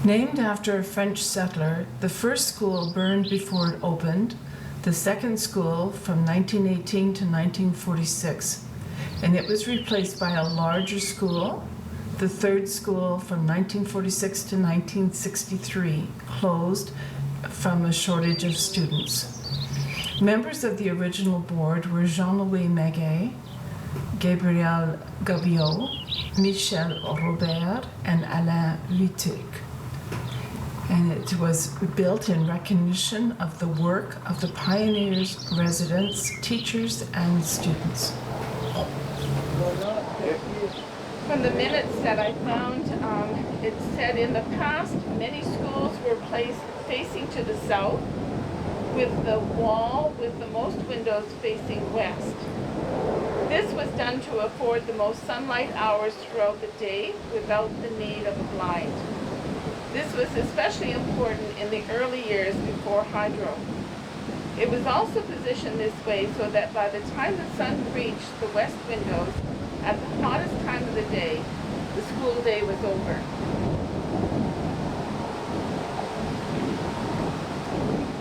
Named after a French settler, the first school burned before it opened, the second school from 1918 to 1946, and it was replaced by a larger school. The third school from 1946 to 1963 closed from a shortage of students. Members of the original board were Jean-Louis Maguet, Gabriel Gabiot, Michel Robert, and Alain Lutic. And it was built in recognition of the work of the pioneers, residents, teachers, and students. From the minutes that I found, it said in the past many schools were placed facing to the south, with the wall with the most windows facing west. This was done to afford the most sunlight hours throughout the day without the need of a blind. This was especially important in the early years before hydro. It was also positioned this way so that by the time the sun reached the west windows at the hottest time of the day, the school day was over.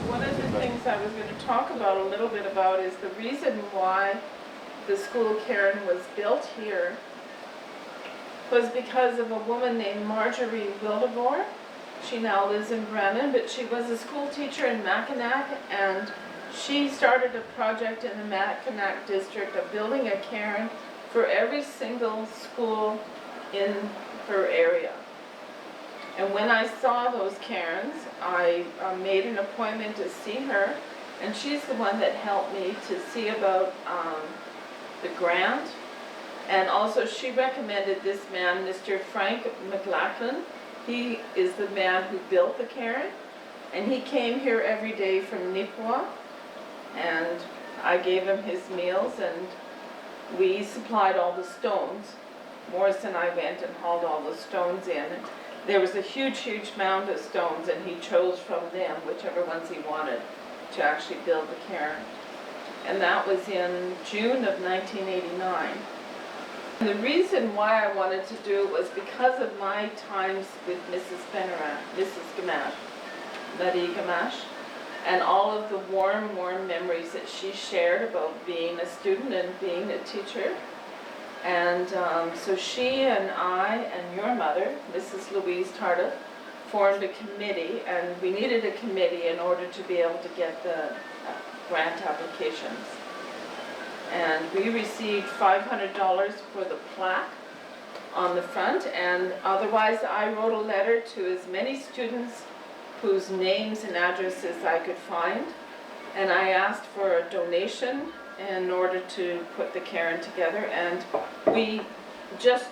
One of the things I was going to talk about a little bit about is the reason why the school cairn was built here was because of a woman named Marjorie Wildeboer. She now lives in Brennan, but she was a school teacher in Mackinac, and she started a project in the Mackinac district of building a cairn for every single school in her area. And when I saw those cairns, I made an appointment to see her, and she's the one that helped me to see about the grant. And also she recommended this man, Mr. Frank McLachlan. He is the man who built the cairn, and he came here every day from Nipwa, and I gave him his meals, and we supplied all the stones. Morris and I went and hauled all the stones in. There was a huge, huge mound of stones, and he chose from them whichever ones he wanted to actually build the cairn. And that was in June of 1989. And the reason why I wanted to do it was because of my times with Mrs. Pennarun, Mrs. Gamache, Marie Gamache, and all of the warm, warm memories that she shared about being a student and being a teacher. And so she and I and your mother, Mrs. Louise Tardif, formed a committee, and we needed a committee in order to be able to get the grant applications. And we received $500 for the plaque on the front, and otherwise I wrote a letter to as many students whose names and addresses I could find, and I asked for a donation in order to put the cairn together, and we just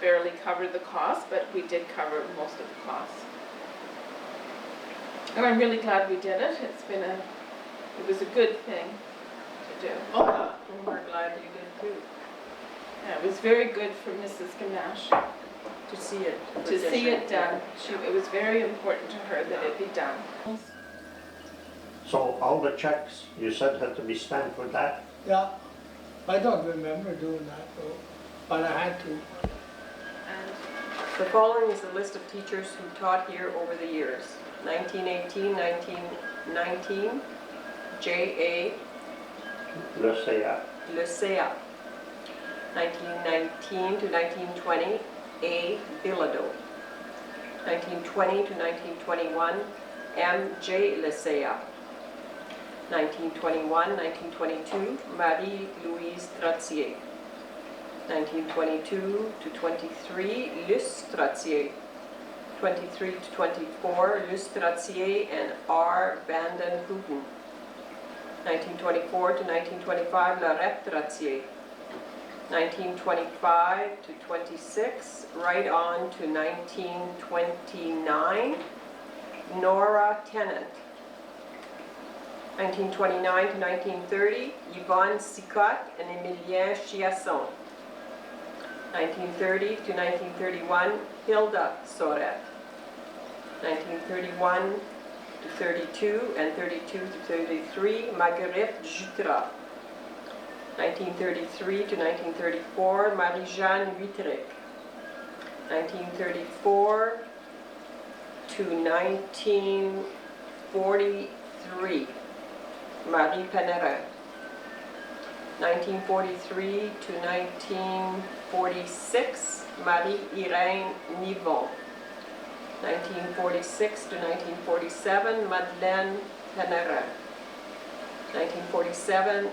barely covered the cost, but we did cover most of the costs. And I'm really glad we did it. It was a good thing to do. Oh, we're glad you did too. Yeah, it was very good for Mrs. Gamache To see it. to see it done. It was very important to her that it be done. So all the checks you said had to be stamped with that? Yeah, I don't remember doing that though, but I had to. And The following is a list of teachers who taught here over the years. 1918, 1919, J.A. Lecea. 1919 to 1920, A. Bilodeau. 1920 to 1921, M.J. Lecea. 1921, 1922, Marie-Louise Trottier. 1922 to 23, Luce Trottier. 23 to 24, Luce Trottier and R. Vanden Houten. 1924 to 1925, Lorette Trottier. 1925 to 26, right on to 1929, Nora Tennant. 1929 to 1930, Yvonne Sicot and Emilien Chiasson. 1930 to 1931, Hilda Soret. 1931 to 32 and 32 to 33, Marguerite Jutras. 1933 to 1934, Marie-Jeanne Huitrec. 1934 to 1943, Marie Pennarun. 1943 to 1946, Marie-Irène Nivon. 1946 to 1947, Madeleine Pennarun. 1947 to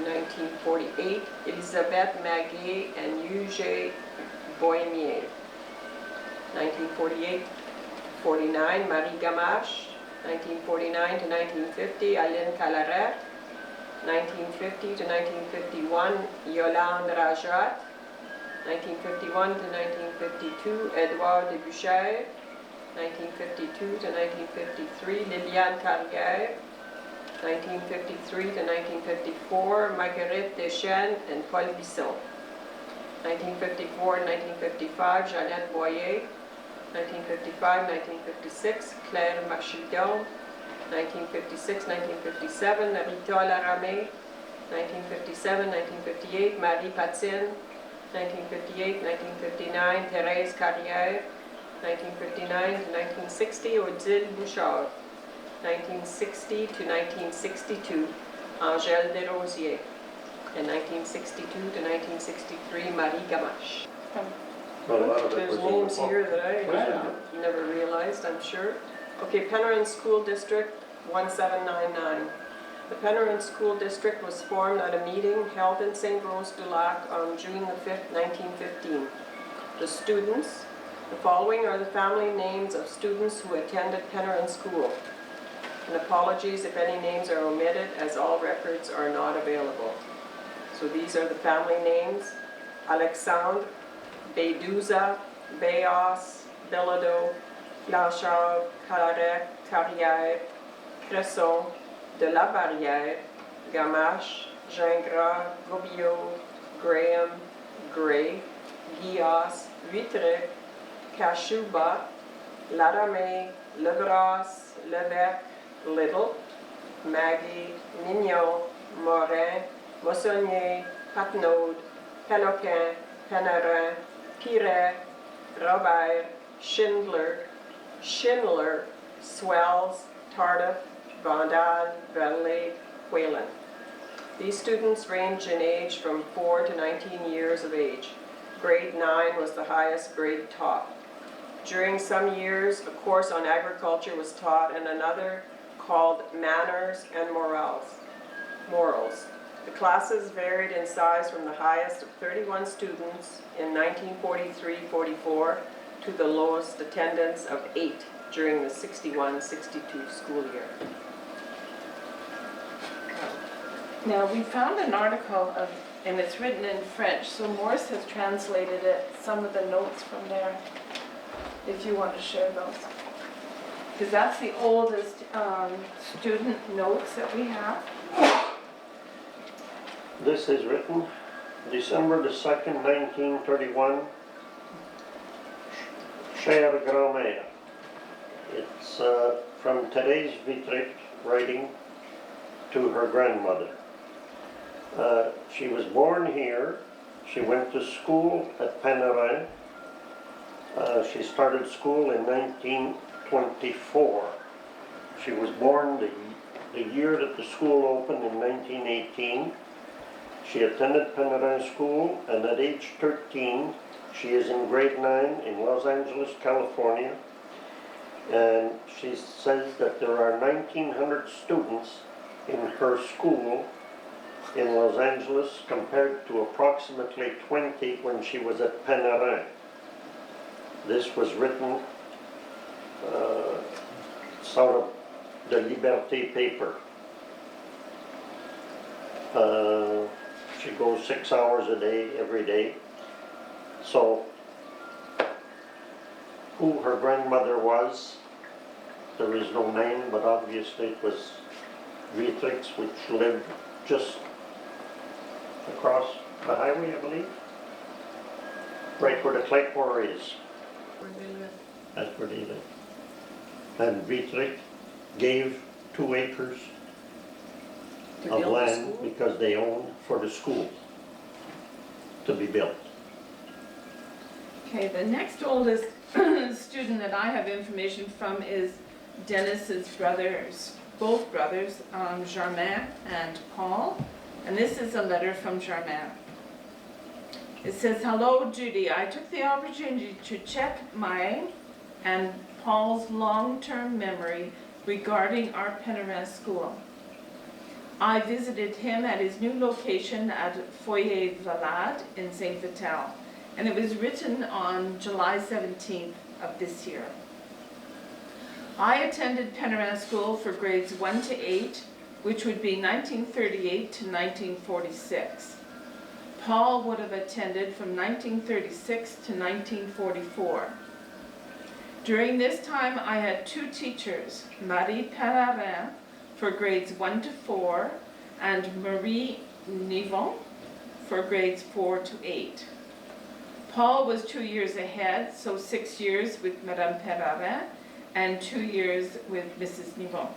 1948, Elisabeth Maguet and Eugène Bohémier. 1948-49, Marie Gamache. 1949 to 1950, Aline Calaret. 1950 to 1951, Yolande Rajat. 1951 to 1952, Edouard Debuchère. 1952 to 1953, Liliane Carrière. 1953 to 1954, Marguerite Deschênes and Paul Bisson. 1954 and 1955, Jeannette Boyer. 1955-1956, Claire Machidon. 1956-1957, Rita Laramé. 1957-1958, Marie Patine. 1958-1959, Thérèse Carrière. 1959-1960, Odile Bouchard. 1960 to 1962, Angèle Desrosiers. And 1962 to 1963, Marie Gamache. A lot of it There's was in the names book. here that I never realized, I'm sure. Okay, Pennarun School District 1799. The Pennarun School District was formed at a meeting held in Saint-Rose-du-Lac on June the 5th, 1915. The students, the following are the family names of students who attended Pennarun School. And apologies if any names are omitted, as all records are not available. So these are the family names: Alexandre, Bédouza, Béas, Bilodeau, Blanchard, Calaret, Carrière, Cresson, de la Barrière, Gamache, Gingras, Gobillot, Graham, Gray, Guillas, Vitré, Cachuba, Laramé, Lebras, Levesque, Little, Maggie, Mignon, Morin, Moissonnier, Patnaud, Péloquin, Pennarun, Piret, Robert, Schindler, Swells, Tardif, Vandal, Valet, Whalen. These students range in age from 4 to 19 years of age. Grade 9 was the highest grade taught. During some years, a course on agriculture was taught and another called Manners and Morals. The classes varied in size from the highest of 31 students in 1943-44 to the lowest attendance of 8 during the 61-62 school year. Now, we found an article and it's written in French, so Morse has translated it, some of the notes from there, if you want to share those. Because that's the oldest student notes that we have. This is written December the 2nd, 1931. Chère grand-mère. It's from Thérèse Vitric writing to her grandmother. She was born here. She went to school at Pennarun. She started school in 1924. She was born the year that the school opened in 1918. She attended Pennarun School, and at age 13, she is in grade 9 in Los Angeles, California. And she says that there are 1,900 students in her school in Los Angeles compared to approximately 20 when she was at Pennarun. This was written out of the Liberté paper. She goes 6 hours a day, every day. So, who her grandmother was, there is no name, but obviously it was Vitrix, which lived just across the highway, I believe. Right where the clay quarry is. That's where they lived. And Vitrix gave 2 acres of land because they owned for the school to be built. Okay, the next oldest student that I have information from is Dennis's brothers, both brothers, Germain and Paul. And this is a letter from Germain. It says, "Hello, Judy. I took the opportunity to check my and Paul's long-term memory regarding our pennarun school. I visited him at his new location at Foyer Valade in St. Vital, and it was written on July 17th of this year. I attended pennarun school for grades 1 to 8, which would be 1938 to 1946. Paul would have attended from 1936 to 1944. During this time, I had two teachers, Marie Pennarun for grades 1 to 4 and Marie Nivon for grades 4 to 8. Paul was 2 years ahead, so 6 years with Madame Pennarun and 2 years with Mrs. Nivon.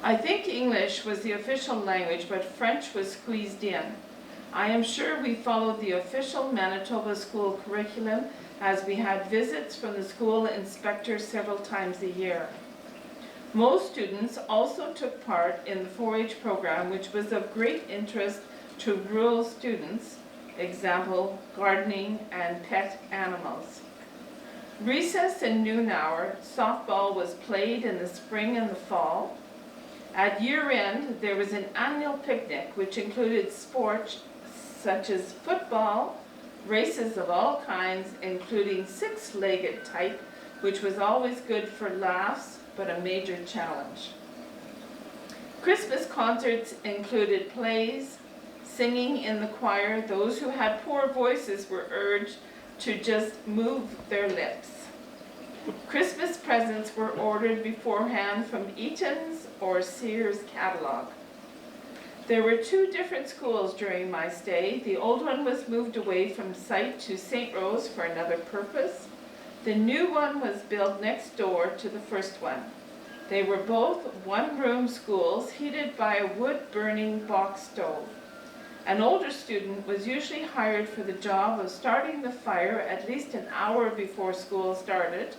I think English was the official language, but French was squeezed in. I am sure we followed the official Manitoba school curriculum, as we had visits from the school inspector several times a year. Most students also took part in the 4-H program, which was of great interest to rural students, example, gardening and pet animals. Recess and noon hour, softball was played in the spring and the fall. At year end, there was an annual picnic, which included sports such as football, races of all kinds, including 6-legged type, which was always good for laughs, but a major challenge. Christmas concerts included plays, singing in the choir. Those who had poor voices were urged to just move their lips. Christmas presents were ordered beforehand from Eaton's or Sears catalog. There were 2 different schools during my stay. The old one was moved away from site to St. Rose for another purpose. The new one was built next door to the first one. They were both one-room schools heated by a wood-burning box stove. An older student was usually hired for the job of starting the fire at least an hour before school started.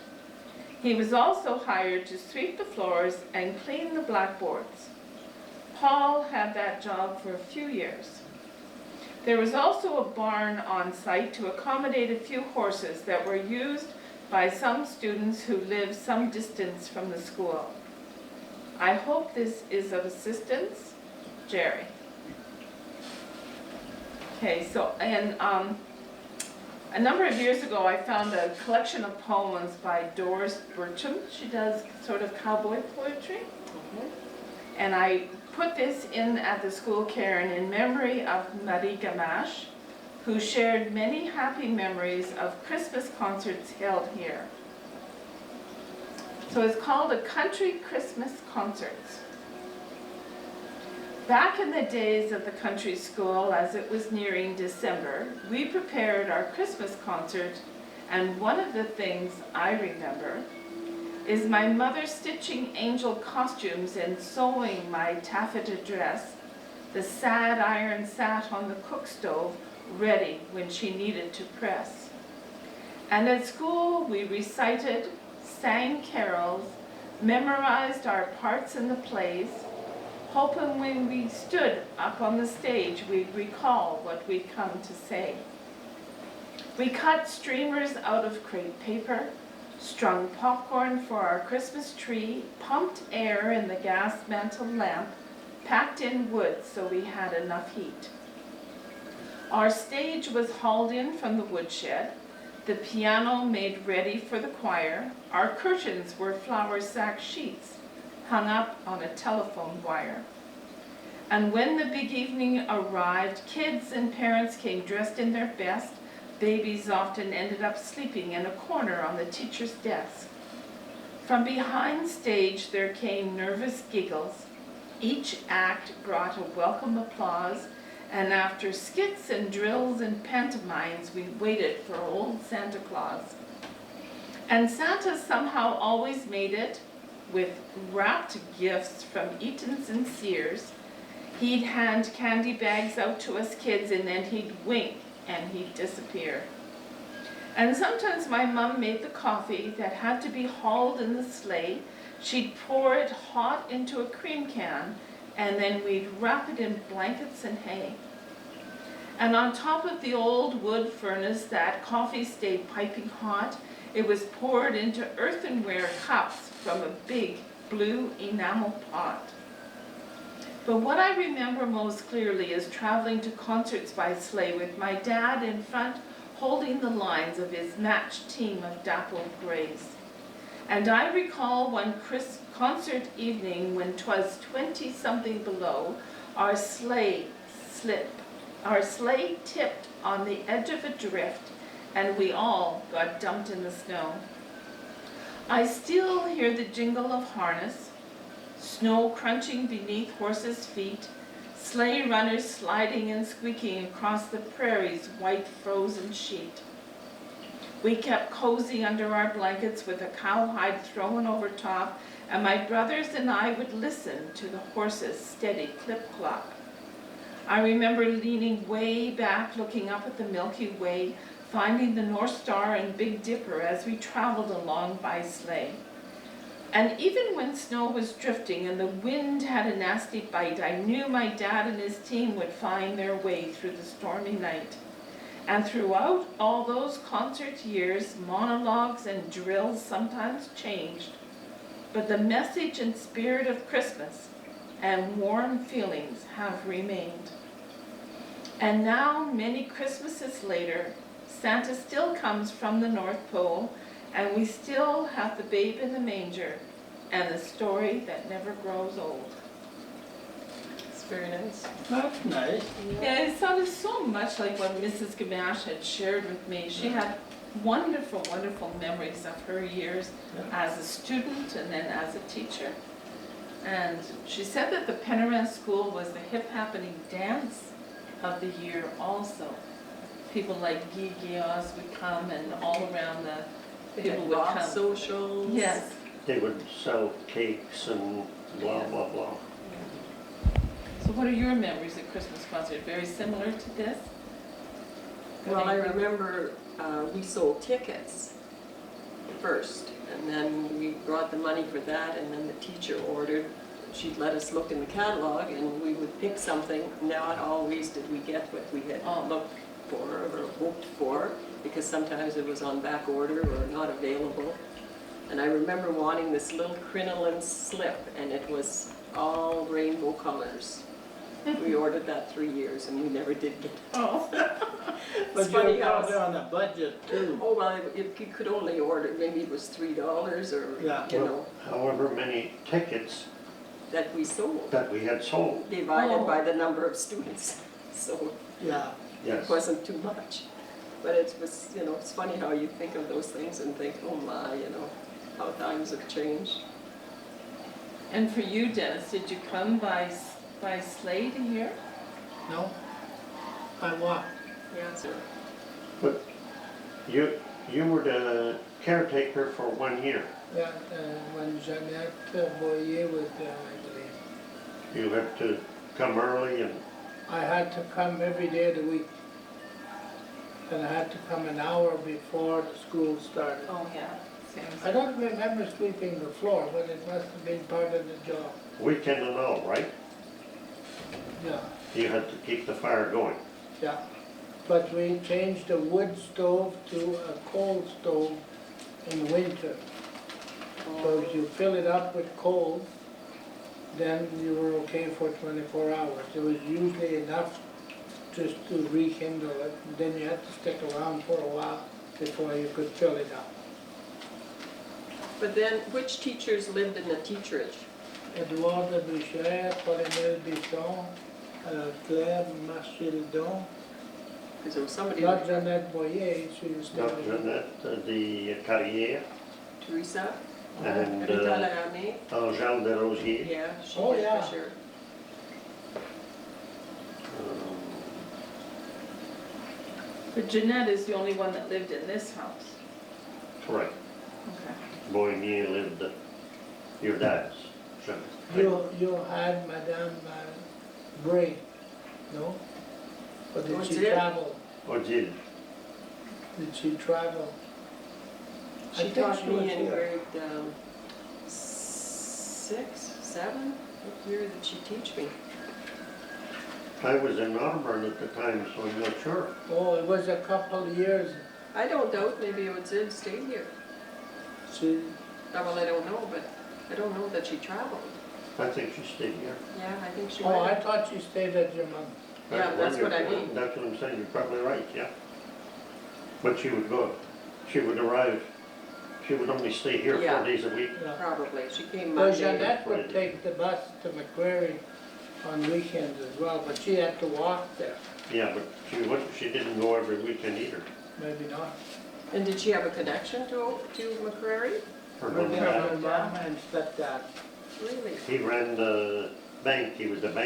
He was also hired to sweep the floors and clean the blackboards. Paul had that job for a few years. There was also a barn on site to accommodate a few horses that were used by some students who lived some distance from the school. I hope this is of assistance. Jerry. Okay, so a number of years ago I found a collection of poems by Doris Burcham. She does sort of cowboy poetry. And I put this in at the school, Karen, in memory of Marie Gamache, who shared many happy memories of Christmas concerts held here. So it's called a Country Christmas Concerts. Back in the days of the country school, as it was nearing December, we prepared our Christmas concert, and one of the things I remember is my mother stitching angel costumes and sewing my taffeta dress. The sad iron sat on the cook stove, ready when she needed to press. And at school we recited, sang carols, memorized our parts in the plays, hoping when we stood up on the stage we'd recall what we'd come to say. We cut streamers out of crepe paper, strung popcorn for our Christmas tree, pumped air in the gas mantle lamp, packed in wood so we had enough heat. Our stage was hauled in from the woodshed, the piano made ready for the choir, our curtains were flour sack sheets hung up on a telephone wire. And when the big evening arrived, kids and parents came dressed in their best. Babies often ended up sleeping in a corner on the teacher's desk. From behind stage there came nervous giggles. Each act brought a welcome applause, and after skits and drills and pantomimes, we waited for old Santa Claus. And Santa somehow always made it with wrapped gifts from Eaton's and Sears. He'd hand candy bags out to us kids, and then he'd wink and he'd disappear. And sometimes my mom made the coffee that had to be hauled in the sleigh. She'd pour it hot into a cream can, and then we'd wrap it in blankets and hay. And on top of the old wood furnace, that coffee stayed piping hot. It was poured into earthenware cups from a big blue enamel pot. But what I remember most clearly is traveling to concerts by sleigh with my dad in front, holding the lines of his matched team of dappled grays. And I recall one concert evening when 'twas 20-something below, our sleigh tipped on the edge of a drift, and we all got dumped in the snow. I still hear the jingle of harness, snow crunching beneath horses' feet, sleigh runners sliding and squeaking across the prairie's white frozen sheet. We kept cozy under our blankets with a cowhide thrown over top, and my brothers and I would listen to the horses' steady clip-clop. I remember leaning way back, looking up at the Milky Way, finding the North Star and Big Dipper as we traveled along by sleigh. And even when snow was drifting and the wind had a nasty bite, I knew my dad and his team would find their way through the stormy night. And throughout all those concert years, monologues and drills sometimes changed, but the message and spirit of Christmas and warm feelings have remained. And now, many Christmases later, Santa still comes from the North Pole, and we still have the babe in the manger and the story that never grows old. It's very nice. That's nice. Yeah, it sounded so much like what Mrs. Gamache had shared with me. She had wonderful, wonderful memories of her years as a student and then as a teacher. And she said that the pennarun school was the hip happening dance of the year also. People like Guy Guillaume would come, and all around the people would Rock come. socials. Yes. They would sell cakes and blah, blah, blah. So what are your memories of Christmas concert? Very similar to this? Well, I remember we sold tickets first, and then we brought the money for that, and then the teacher ordered. She'd let us look in the catalog, and we would pick something. Not always did we get what we had looked for or hoped for, because sometimes it was on back order or not available. And I remember wanting this little crinoline slip, and it was all rainbow colors. We ordered that 3 years, and we never did get it. Oh. But It's funny you're how probably on a budget too. Oh, well, if you could only order, maybe it was $3 or, Yeah. you know, However many tickets that we sold, that we had sold, divided by the number of students. So Yeah. yes. it wasn't too much. But it was, you know, it's funny how you think of those things and think, oh my, you know, how times have changed. And for you, Dennis, did you come by sleigh to here? No? I walk. Yeah, so But you were the caretaker for 1 year. Yeah, when Jeanette Boyer was there, I believe. You had to come early and, I had to come every day of the week. And I had to come an hour before the school started. Oh, yeah. Same. I don't remember sweeping the floor, but it must have been part of the job. weekend and all, right? Yeah, You had to keep the fire going. yeah. But we changed a wood stove to a coal stove in winter. So if you fill it up with coal, then you were okay for 24 hours. It was usually enough just to rekindle it, and then you had to stick around for a while before you could fill it up. But then, which teachers lived in the teacherage? Edouard de Boucher, Paulinelle Bisson, Claire Marchildon, Because there was somebody, not Jeanette Boyer, she was Not there. Jeanette, the Carrière, Teresa, and Rita Laramie. Angèle Desrosiers. Yeah, she Oh, did yeah. for sure. But Jeanette is the only one that lived in this house. Correct. Okay. Boigny lived at your dad's. You had Madame Bray, no? Or did she Odile? travel? Odile. did she travel? I She think taught she was me in here. grade 6, 7. What year did she teach me? I was in Auburn at the time, so I'm not sure. Oh, it was a couple of years. I don't doubt, maybe it was in, stayed here. She, Well, I don't know, but I don't know that she traveled. I think she stayed here. Yeah, I think she oh, I went. thought she stayed at your mom. Yeah, that's what I mean. That's what I'm saying, you're probably right, yeah. But she would go, she would arrive, she would only stay here Yeah. 4 days a week. Yeah. Probably, she came Well, Monday. Jeanette would take the bus to McQuarrie on weekends as well, but she had to walk there. Yeah, but she didn't go every weekend either. Maybe not. And did she have a connection to McCrary? Her Her mom and dad, mom and stepdad. Really? he ran the bank, he was the bank